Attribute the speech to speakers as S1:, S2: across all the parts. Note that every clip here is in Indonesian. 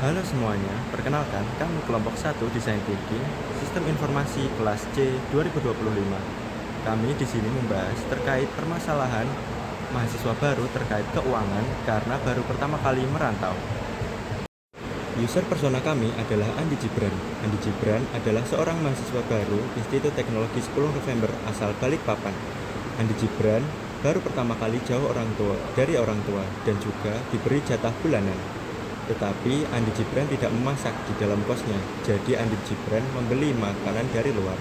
S1: Halo semuanya, perkenalkan kami kelompok 1 Desain Thinking, Sistem Informasi kelas C 2025. Kami di sini membahas terkait permasalahan mahasiswa baru terkait keuangan karena baru pertama kali merantau. User persona kami adalah Andi Jibran. Andi Jibran adalah seorang mahasiswa baru Institut Teknologi 10 November asal Balikpapan. Andi Jibran baru pertama kali jauh dari orang tua dan juga diberi jatah bulanan. Tetapi Andi Jibran tidak memasak di dalam kosnya, jadi Andi Jibran membeli makanan dari luar.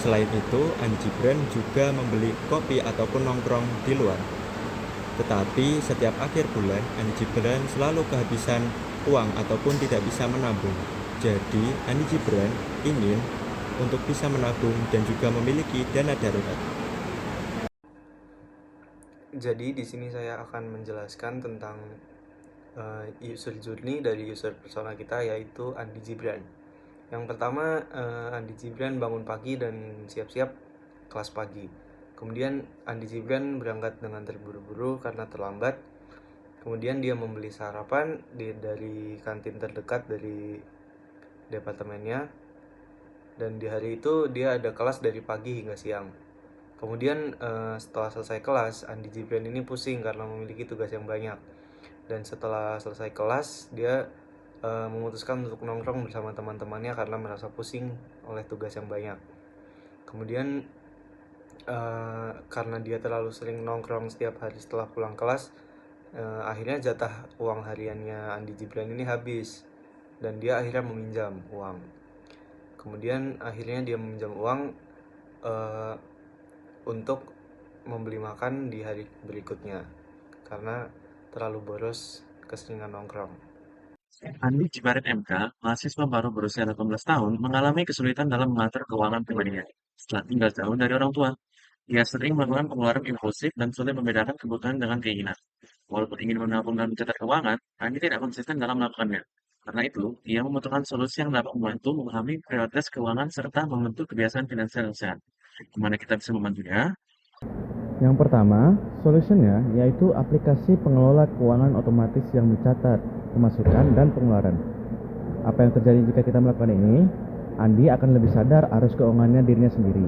S1: Selain itu, Andi Jibran juga membeli kopi ataupun nongkrong di luar. Tetapi setiap akhir bulan, Andi Jibran selalu kehabisan uang ataupun tidak bisa menabung. Jadi, Andi Jibran ingin untuk bisa menabung dan juga memiliki dana darurat.
S2: Jadi di sini saya akan menjelaskan tentang user journey dari user persona kita, yaitu Andi Jibran. Yang pertama, Andi Jibran bangun pagi dan siap-siap kelas pagi. Kemudian Andi Jibran berangkat dengan terburu-buru karena terlambat. Kemudian dia membeli sarapan dari kantin terdekat dari departemennya. Dan di hari itu dia ada kelas dari pagi hingga siang. Kemudian setelah selesai kelas, Andi Jibran ini pusing karena memiliki tugas yang banyak. Dan setelah selesai kelas, dia memutuskan untuk nongkrong bersama teman-temannya karena merasa pusing oleh tugas yang banyak. Kemudian karena dia terlalu sering nongkrong setiap hari setelah pulang kelas, akhirnya jatah uang hariannya Andi Jibran ini habis dan dia akhirnya meminjam uang. Kemudian akhirnya dia meminjam uang uh, untuk membeli makan di hari berikutnya karena terlalu boros keseringan nongkrong.
S3: Andi Jibarit MK, mahasiswa baru berusia 18 tahun, mengalami kesulitan dalam mengatur keuangan pribadinya setelah tinggal jauh dari orang tua. Dia sering melakukan pengeluaran impulsif dan sulit membedakan kebutuhan dengan keinginan. Walaupun ingin menabung dan mencatat keuangan, Andi tidak konsisten dalam melakukannya. Karena itu, ia membutuhkan solusi yang dapat membantu memahami prioritas keuangan serta membentuk kebiasaan finansial yang sehat. Gimana kita bisa membantunya?
S1: Yang pertama, solusinya yaitu aplikasi pengelola keuangan otomatis yang mencatat pemasukan dan pengeluaran. Apa yang terjadi jika kita melakukan ini? Andi akan lebih sadar arus keuangannya dirinya sendiri.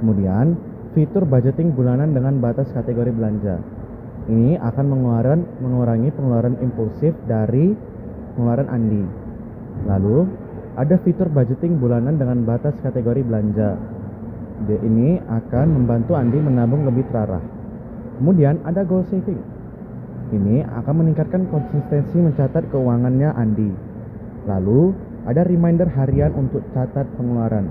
S1: Kemudian, fitur budgeting bulanan dengan batas kategori belanja. Ini akan mengurangi pengeluaran impulsif dari pengeluaran Andi. Lalu, ada fitur budgeting bulanan dengan batas kategori belanja. Ini akan membantu Andi menabung lebih terarah. Kemudian ada goal saving. Ini akan meningkatkan konsistensi mencatat keuangannya Andi. Lalu, ada reminder harian untuk catat pengeluaran.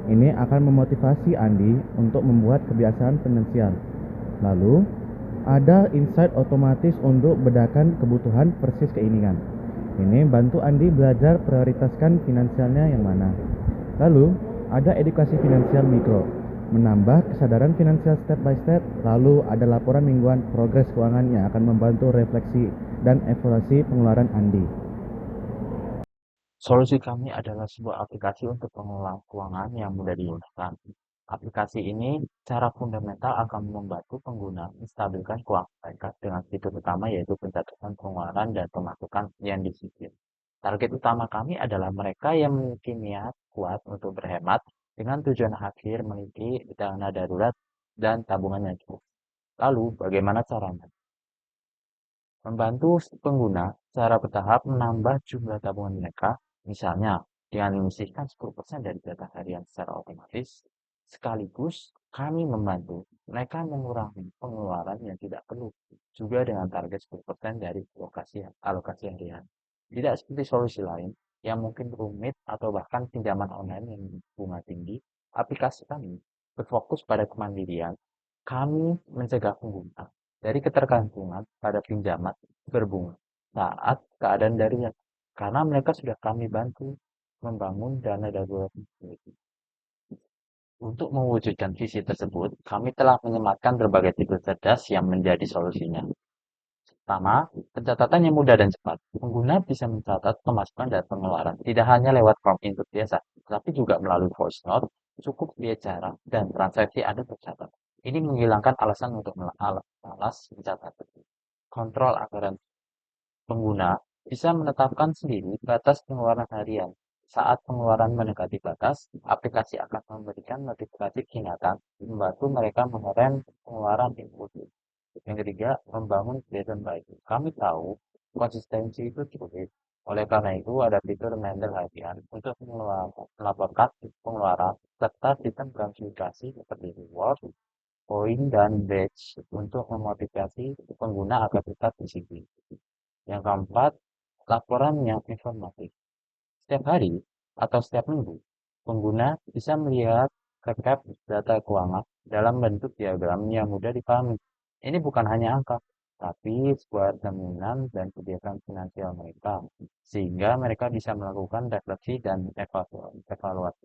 S1: Ini akan memotivasi Andi untuk membuat kebiasaan finansial. Lalu, ada insight otomatis untuk bedakan kebutuhan versus keinginan. Ini bantu Andi belajar prioritaskan finansialnya yang mana. Lalu, ada edukasi finansial mikro, menambah kesadaran finansial step by step. Lalu, ada laporan mingguan progres keuangan yang akan membantu refleksi dan evaluasi pengeluaran Andi.
S3: Solusi kami adalah sebuah aplikasi untuk pengelolaan keuangan yang mudah digunakan. Aplikasi ini secara fundamental akan membantu pengguna menstabilkan keuangan mereka dengan fitur utama yaitu pencatatan pengeluaran dan pemasukan yang disiplin. Target utama kami adalah mereka yang memiliki niat kuat untuk berhemat dengan tujuan akhir memiliki dana darurat dan tabungan yang cukup. Lalu, bagaimana caranya? Membantu pengguna secara bertahap menambah jumlah tabungan mereka, misalnya dengan menyisihkan 10% dari data harian secara otomatis, sekaligus kami membantu mereka mengurangi pengeluaran yang tidak perlu, juga dengan target 10% dari alokasi harian. Tidak seperti solusi lain yang mungkin rumit atau bahkan pinjaman online yang bunga tinggi, aplikasi kami berfokus pada kemandirian. Kami mencegah pengguna dari ketergantungan pada pinjaman berbunga saat keadaan darurat, karena mereka sudah kami bantu membangun dana darurat sendiri. Untuk mewujudkan visi tersebut, kami telah menyematkan berbagai tipe cerdas yang menjadi solusinya. Pertama, pencatatan yang mudah dan cepat. Pengguna bisa mencatat pemasukan dan pengeluaran tidak hanya lewat form input biasa, tapi juga melalui voice note, cukup bicara, dan transaksi Anda tercatat. Ini menghilangkan alasan untuk malas mencatat. Kontrol anggaran pengguna. bisa menetapkan sendiri batas pengeluaran harian. Saat pengeluaran mendekati batas, aplikasi akan memberikan notifikasi peringatan, membantu mereka mengerem pengeluaran impulsif. Yang ketiga, membangun kebiasaan baik. Kami tahu konsistensi itu sulit. Oleh karena itu, ada fitur reminder harian untuk melaporkan pengeluaran serta sistem gamifikasi seperti reward, poin, dan badge untuk memotivasi pengguna agar tetap disiplin. Yang keempat, laporan yang informatif. Setiap hari atau setiap minggu, pengguna bisa melihat rekap data keuangan dalam bentuk diagram yang mudah dipahami. Ini bukan hanya angka, tapi sebuah cerminan dan kebiasaan finansial mereka, sehingga mereka bisa melakukan refleksi dan evaluasi.